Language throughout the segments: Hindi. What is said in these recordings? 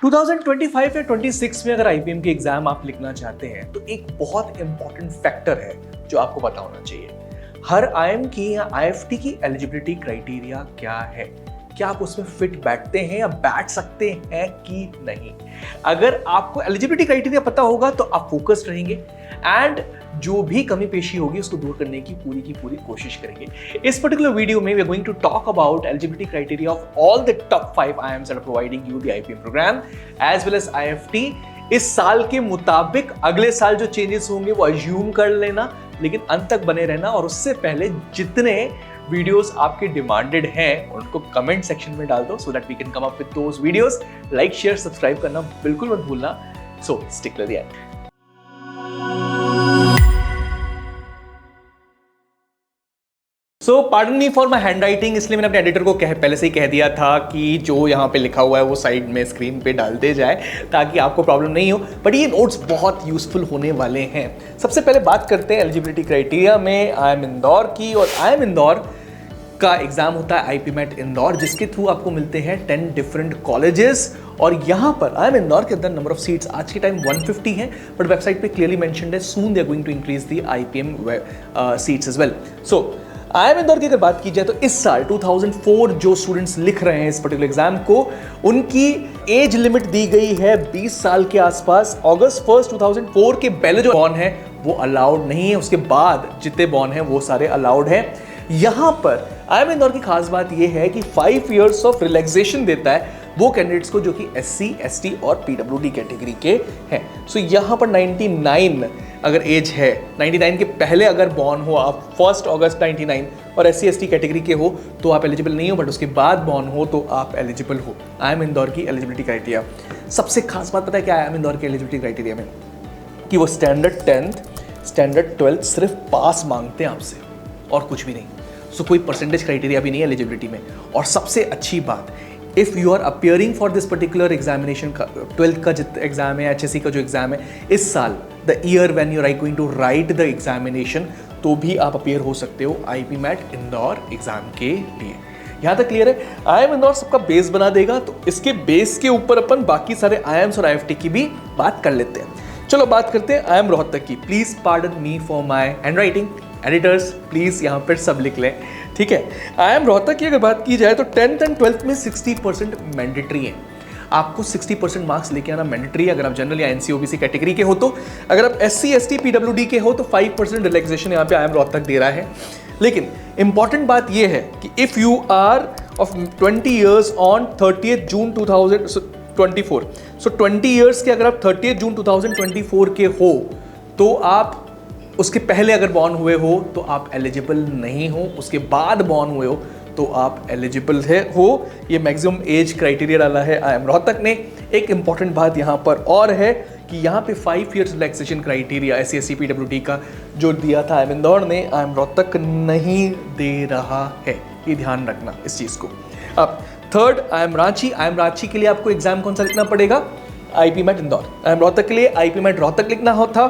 2025 या 26 में अगर आईपीएम के एग्जाम आप लिखना चाहते हैं तो एक बहुत इंपॉर्टेंट फैक्टर है जो आपको पता होना चाहिए। हर आईएम की या आईएफटी की एलिजिबिलिटी क्राइटेरिया क्या है, क्या आप उसमें फिट बैठते हैं या बैठ सकते हैं कि नहीं। अगर आपको एलिजिबिलिटी क्राइटेरिया पता होगा तो आप फोकस्ड रहेंगे एंड जो भी कमी पेशी होगी उसको दूर करने की पूरी कोशिश करेंगे। इस पर्टिकुलर वीडियो में we are going to talk about eligibility criteria of all the top 5 IIMs that are providing you the IPM program as well as IFT। इस साल के मुताबिक अगले साल जो चेंजेस होंगे वो अज्यूम कर लेना, लेकिन अंत तक बने रहना और उससे पहले जितने वीडियोस आपके डिमांडेड हैं उनको कमेंट सेक्शन में डाल दो so that we can come up with those videos. Like share subscribe करना बिल्कुल मत भूलना। So stick to the end. Pardon me for my hand writing, इसलिए मैंने अपने एडिटर को पहले से ही कह दिया था कि जो यहाँ पे लिखा हुआ है वो साइड में स्क्रीन पे डाल दे जाए ताकि आपको प्रॉब्लम नहीं हो। बट ये नोट्स बहुत यूजफुल होने वाले हैं। सबसे पहले बात करते हैं एलिजिबिलिटी क्राइटेरिया में IIM इंदौर की। और IIM इंदौर का एग्जाम होता है IPMAT इंदौर, जिसके थ्रू आपको मिलते हैं 10 डिफरेंट कॉलेजेस। और यहाँ पर IIM इंदौर के अंदर नंबर ऑफ सीट्स आज के टाइम 150 है, बट वेबसाइट पे क्लियरली मेंशन्ड है soon they are going to increase the IPM seats as well. So IIM Indore की अगर बात की जाए तो इस साल 2004 जो स्टूडेंट्स लिख रहे हैं इस पर्टिकुलर एग्जाम को, उनकी एज लिमिट दी गई है 20 साल के आसपास। अगस्त 1 2004 के पहले जो बॉर्न है वो अलाउड नहीं है, उसके बाद जितने बॉर्न हैं वो सारे अलाउड हैं। यहां पर IIM इंदौर की खास बात यह है कि 5 इयर्स ऑफ रिलैक्सेशन देता है वो कैंडिडेट्स को जो कि SC, ST और PWD कैटेगरी के हैं। सो यहां पर 99 अगर एज है, 99 के पहले अगर बॉर्न हो आप 1 अगस्त 99 और SC, ST कैटेगरी के हो तो आप एलिजिबल नहीं हो, बट उसके बाद बॉर्न हो तो आप एलिजिबल हो। IIM इंदौर की एलिजिबिलिटी क्राइटेरिया सबसे खास बात पता है क्या है IIM इंदौर के एलिजिबिलिटी क्राइटेरिया में, कि वो स्टैंडर्ड 10th स्टैंडर्ड 12th सिर्फ पास मांगते हैं आपसे और कुछ भी नहीं। सो कोई परसेंटेज क्राइटेरिया भी नहीं है एलिजिबिलिटी में। और सबसे अच्छी बात, if you are appearing for this particular examination, 12th का जितना एग्जाम है, HSC का जो एग्जाम है इस साल, the year when you are going to write the examination, तो भी आप अपियर हो सकते हो IPMAT इंदौर एग्जाम के लिए। यहाँ तक क्लियर है? IIM इंदौर सबका बेस बना देगा, तो इसके बेस के ऊपर अपन बाकी सारे IIMs और IFT की भी बात कर लेते हैं। चलो बात करते हैं IIM रोहतक की। Please pardon me for my hand writing, editors please यहाँ पर सब लिख लें, ठीक है। IIM रोहतक की अगर बात की जाए तो 10th एंड 12th में 60% मैंडेटरी है। आपको 60% मार्क्स लेके आना मैंडेटरी है अगर आप जनरल या NC OBC कैटेगरी के हो तो। अगर आप SC ST PWD के हो तो 5% रिलैक्सेशन यहाँ पे IIM रोहतक दे रहा है। लेकिन इंपॉर्टेंट बात यह है कि if you are of 20 years on 30th June 2024, सो 20 ईयर्स के अगर आप 30th जून 2024 के हो तो आप उसके पहले अगर बॉर्न हुए हो तो आप एलिजिबल नहीं हो, उसके बाद बॉर्न हुए हो तो आप एलिजिबल हो। ये मैक्सिमम एज क्राइटेरिया डाला है IIM रोहतक ने। एक इंपॉर्टेंट बात यहाँ पर और है कि यहाँ पे 5 years relaxation criteria SC ST PWD का जो दिया था IIM इंदौर ने, IIM रोहतक नहीं दे रहा है। ये ध्यान रखना इस चीज़ को। अब third IIM Ranchi. IIM Ranchi के लिए आपको एग्जाम कौन सा लिखना पड़ेगा? IPMAT इंदौर। IIM रोहतक के लिए IPMAT रोहतक लिखना होता।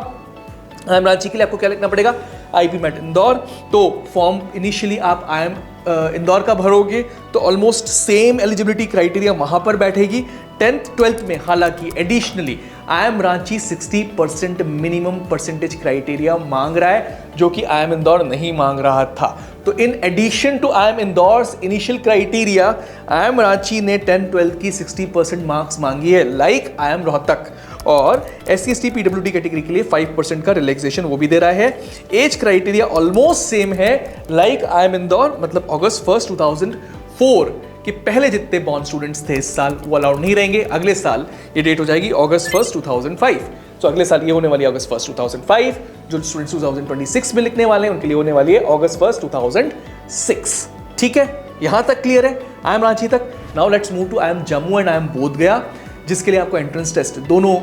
IIM रांची के लिए आपको क्या लिखना पड़ेगा? IPMAT इंदौर। तो फॉर्म इनिशियली आप IIM इंदौर का भरोगे तो ऑलमोस्ट सेम एलिजिबिलिटी क्राइटेरिया वहां पर बैठेगी। 10th 12th में हालांकि additionally IIM Ranchi 60% minimum percentage criteria मांग रहा है, जो कि IIM इंदौर नहीं मांग रहा था। तो in addition to IIM Indore initial criteria, IIM Ranchi ने 10th 12th की 60% मार्क्स मांगी है लाइक IIM रोहतक। और SC ST PWD कैटेगरी के लिए 5% का रिलैक्सेशन वो भी दे रहा है। एज क्राइटेरिया ऑलमोस्ट सेम है लाइक IIM इंदौर, मतलब अगस्त 1 2004 के पहले जितने बॉर्न स्टूडेंट्स थे इस साल वो अलाउड नहीं रहेंगे। अगले साल ये डेट हो जाएगी अगस्त 1 2005। तो अगले साल ये होने वाली है अगस्त 1 2005। जो स्टूडेंट्स 2026 में लिखने वाले हैं उनके लिए होने वाली है अगस्त 1 2006। ठीक है, यहां तक क्लियर है IIM रांची तक। Now let's move to IIM Jammu and IIM Bodhgaya, जिसके लिए आपको एंट्रेंस टेस्ट दोनों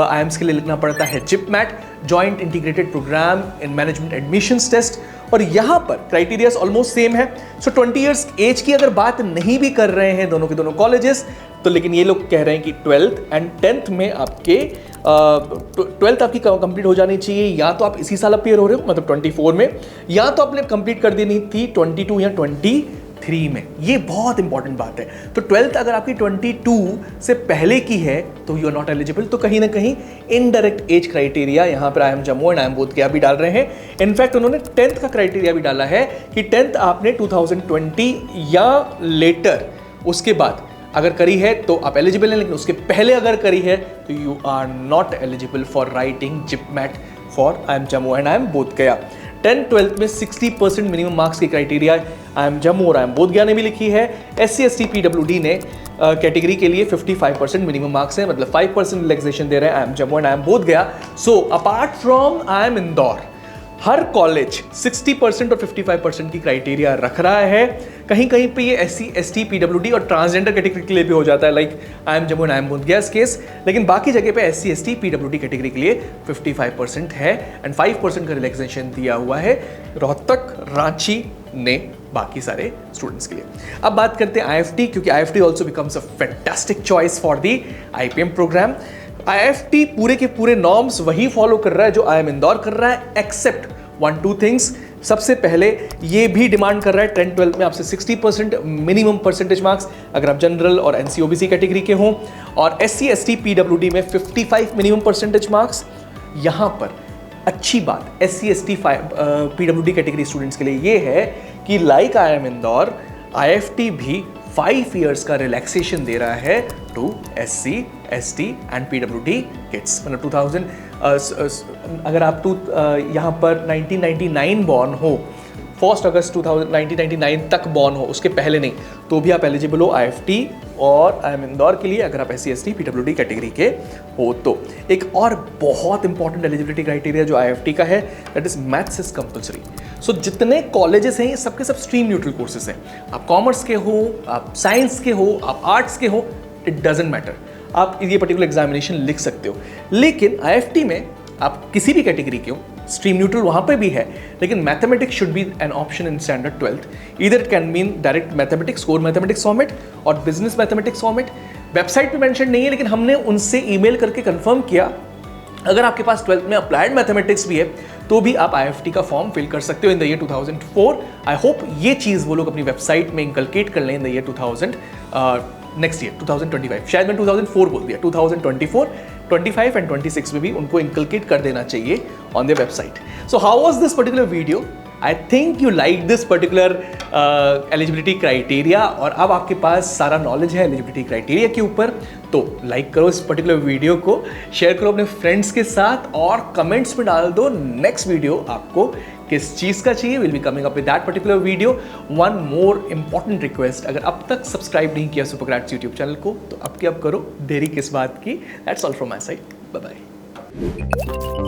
IIMs के लिए लिखना पड़ता है JIPMAT, joint integrated program in management admissions test. और यहाँ पर क्राइटेरियाज ऑलमोस्ट सेम है। सो 20 इयर्स एज की अगर बात नहीं भी कर रहे हैं दोनों के दोनों कॉलेजेस, तो लेकिन ये लोग कह रहे हैं कि 12th एंड 10th में आपके 12th आपकी कंप्लीट हो जानी चाहिए। या तो आप इसी साल अपियर हो रहे हो मतलब 24 में, या तो आपने कंप्लीट कर देनी थी 22 या 23 23 में। ये बहुत इंपॉर्टेंट बात है। तो 12th अगर आपकी 22 से पहले की है तो यू आर नॉट एलिजिबल। तो कहीं ना कहीं इनडायरेक्ट एज क्राइटेरिया यहाँ पर IIM Jammu and IIM Bodhgaya भी डाल रहे हैं। इनफैक्ट उन्होंने 10th का क्राइटेरिया भी डाला है कि 10th आपने 2020 या लेटर उसके बाद अगर करी है तो आप एलिजिबल हैं, लेकिन उसके पहले अगर करी है तो you are not eligible for writing JIPMAT for IIM Jammu and IIM Bodhgaya. 10th-12th में 60% मिनिमम मार्क्स की क्राइटेरिया IIM जम्मू और IIM बोधगया ने भी लिखी है। SC ST PWD ने कैटेगरी के लिए 55% मिनिमम मार्क्स है, मतलब 5% रिलैक्सेशन दे रहे हैं IIM Jammu and IIM Bodhgaya. So apart from IIM Indore, हर कॉलेज 60% और 55% की क्राइटेरिया रख रहा है। कहीं कहीं पे ये SC ST PWD और ट्रांसजेंडर कैटेगरी के लिए भी हो जाता है, like IIM Jammu and IIM Bodhgaya case, लेकिन बाकी जगह पे SC ST PWD कैटेगरी के लिए 55% है एंड 5% का रिलैक्सेशन दिया हुआ है रोहतक, रांची ने बाकी सारे स्टूडेंट्स के लिए। अब बात करते हैं IFT, क्योंकि IFT also becomes a fantastic choice for the IPM programme. IFT पूरे के पूरे नॉर्म्स वही फॉलो कर रहा है जो IIM इंदौर कर रहा है, एक्सेप्ट 1-2 थिंग्स। सबसे पहले ये भी डिमांड कर रहा है 10-12 में आपसे 60% मिनिमम परसेंटेज मार्क्स अगर आप जनरल और NC OBC कैटेगरी के हों, और SC ST PWD में 55 मिनिमम परसेंटेज मार्क्स। यहाँ पर अच्छी बात SC ST PWD category students के लिए ये है कि लाइक IIM इंदौर, IFT भी 5 इयर्स का रिलैक्सेशन दे रहा है to SC ST and PWD kids. मतलब 2000 अगर आप यहाँ पर 1999 बॉर्न हो, 1 अगस्त 1999 तक बॉर्न हो, उसके पहले नहीं, तो भी आप एलिजिबल हो IFT और IIM इंदौर के लिए अगर आप SC ST PWD कैटेगरी के हो तो। एक और बहुत इंपॉर्टेंट एलिजिबिलिटी क्राइटेरिया जो IFT का है, that is maths is compulsory. So जितने कॉलेजेस हैं ये सबके सब स्ट्रीम न्यूट्रल कोर्सेज हैं। आप कॉमर्स के हो, आप साइंस के हो, आप आर्ट्स के हो, इट डजेंट मैटर, आप ये पर्टिकुलर एग्जामिनेशन लिख सकते हो। लेकिन IFT में आप किसी भी कैटेगरी के हो, स्ट्रीम न्यूट्रल वहाँ पे भी है, लेकिन mathematics should be an option in standard 12th। Either it can mean direct mathematics, core mathematics format और बिजनेस मैथमेटिक्स फॉर्मेट। वेबसाइट पे मेंशन नहीं है, लेकिन हमने उनसे ईमेल करके कंफर्म किया, अगर आपके पास 12th में अप्लाइड मैथमेटिक्स भी है तो भी आप IFT का फॉर्म फिल कर सकते हो in the year 2004। I hope ये चीज़ वो लोग अपनी वेबसाइट में इंकलकेट कर लें in the year 2000 next year 2025। शायद मैं 2004 बोल दिया, 2024, 25 एंड 26 में भी उनको इंकलकेट कर देना चाहिए on the website. So how was this particular video? I think you like this particular eligibility criteria, और अब आपके पास सारा नॉलेज है एलिजिबिलिटी क्राइटेरिया के ऊपर। तो लाइक करो इस पर्टिकुलर वीडियो को, शेयर करो अपने फ्रेंड्स के साथ, और कमेंट्स में डाल दो नेक्स्ट वीडियो आपको किस चीज़ का चाहिए। Will be coming up with that particular video. One more important request, अगर अब तक सब्सक्राइब नहीं किया सुपरग्रैड्स यूट्यूब चैनल को तो अब की अब करो, देरी किस बात की। That's all from my side, bye bye.